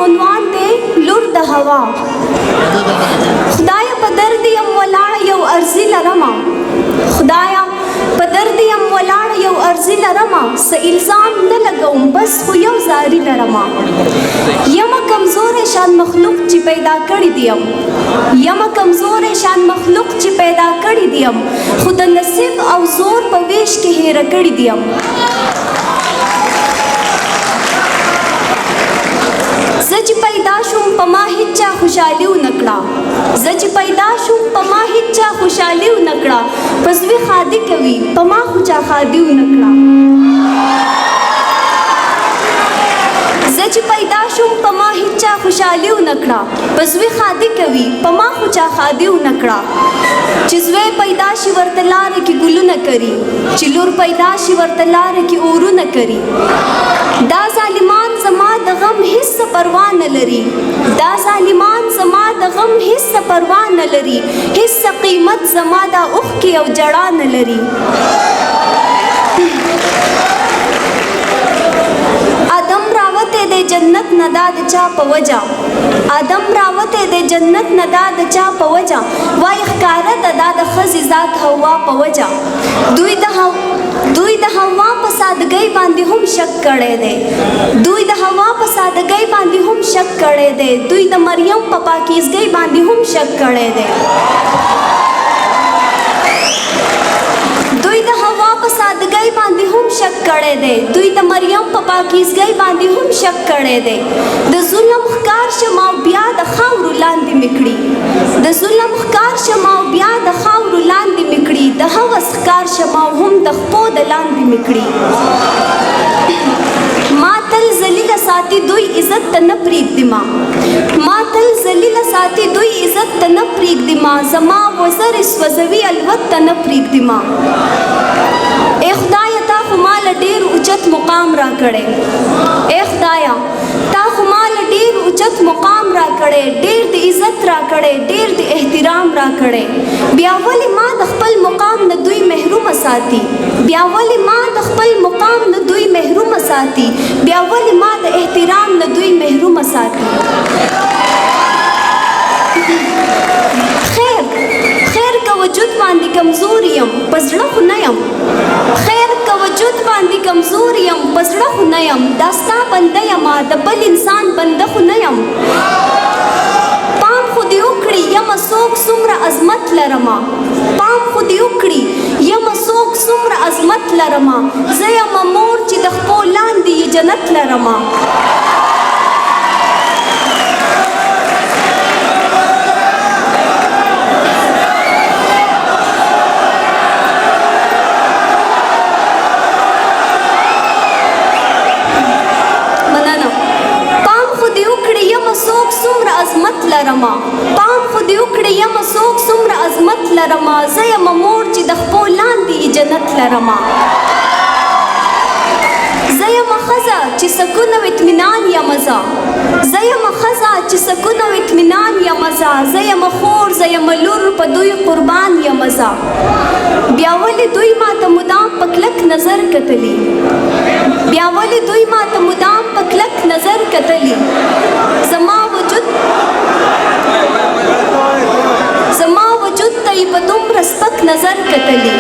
عنوان دی لور د هوا. خدایه په درد یم ولاړه یو ارزي لرمه، خدایه په درد یم ولاړه یو ارزي لرمه، څه الزام نه لګوم بس خو یو زاري لرمه. یمه کمزوری شان مخلوق چې پیدا کړی دیم، یمه کمزوری شان مخلوق چې پیدا کړی دیم، خو د نصیب او زور په ویش کې هیره کړی دیم. زه چې پیدا شوم په ما هیچا خوشحالي ونه کړه، زه چې پیدا شوم په ما هیچا خوشحالي ونه کړه، په زوی ښادي کوي په ما خو چا ښادي ونه کړه. زه چې پیدا شوم په ما هیچا خوشحالي ونه کړه، په زوی ښادي کوي په ما خو چا ښادي ونه کړه. چې زوی پیدا شي ورته لاره کې ګلونه کري، چې لور پیدا شي ورته لاره کې اورونه کري. دا ظالمان زما د غم هیڅ پروا نه لري، دا ظالمان زما د غم هیڅ پروا نه لري، هیڅ قیمت زما د اوښکې او جړا نه لري. آدم راوته د جنت نه دا د چا په وجه، آدم راوته د جنت نه دا د چا په وجه، وای ښکاره ده دا د ښځې ذات حوا په وجه. دوی د هوا په سادګۍ باندې هم شک کړی دی، دوی د هوا په سادګۍ باندې هم شک کړی دی، دوی د مریم په پاکیزګۍ باندې هم شک کړی دی. دوی د هوا په سادګۍ باندې هم شک کړی دی، دوی د مریم په پاکیزګۍ باندې هم شک کړی دی. د ظلم ښکار شم او بیا د خاورو لاندې مې کړي، د ظلم ښکار شم او بیا د خاورو لاندې مې کړي، د هوس ښکار شم او هم د خپو د لاندې مې کړي. ما تل ذلیله ساتي دوی عزت ته نه پرېږدمه، ما تل ذلیله ساتي دوی عزت ته نه پرېږدمه، زما وزر سوځوي الوت ته نه پرېږدمه. ای خدایه تا خو ماله ډېر اوچت مقام راکړی، ای خدایه تا خو ماله ډېر اوچت مقام راکړی، ډېر د عزت راکړی، ډېر د احترام راکړی. بیا ولې ما د خپل مقام نه دوی محرومه ساتي، بیا ولې ما د خپل مقام نه دوی محرومه ساتي، بیا ولې ما د احترام نه دوی محرومه ساتي. خیر که وجود باندې کمزور یم په زړه خو نه یم، خیر که وجود باندې کمزور یم په زړه خو نه یم، دا ستا بنده یمه د بل انسان بنده خو نه یم. پام خو دې وکړي یمه څوک څومره عظمت لرمه، پام خو دې وکړي یمه څوک څومره عظمت لرمه، زه یمه مور چې د خپو لاندې یې جنت لرمه. لرما پام خو دې وکړې یمه څوک څومره عظمت لرمه، زه یمه مور چې د خپو لاندې جنت لرمه. زه یمه ښځه چې سکون او اطمینان یمه زه، زه یمه ښځه چې سکون او اطمینان یمه زه، زه یمه خور زه یمه لور په دوی قربان یمه زه. بیا ولې دوی ماته مدام په کلک نظر کتلي، بیا ولې دوی ماته مدام په کلک نظر کتلي، زما وجود ته یې په دومره سپک نظر کتلي.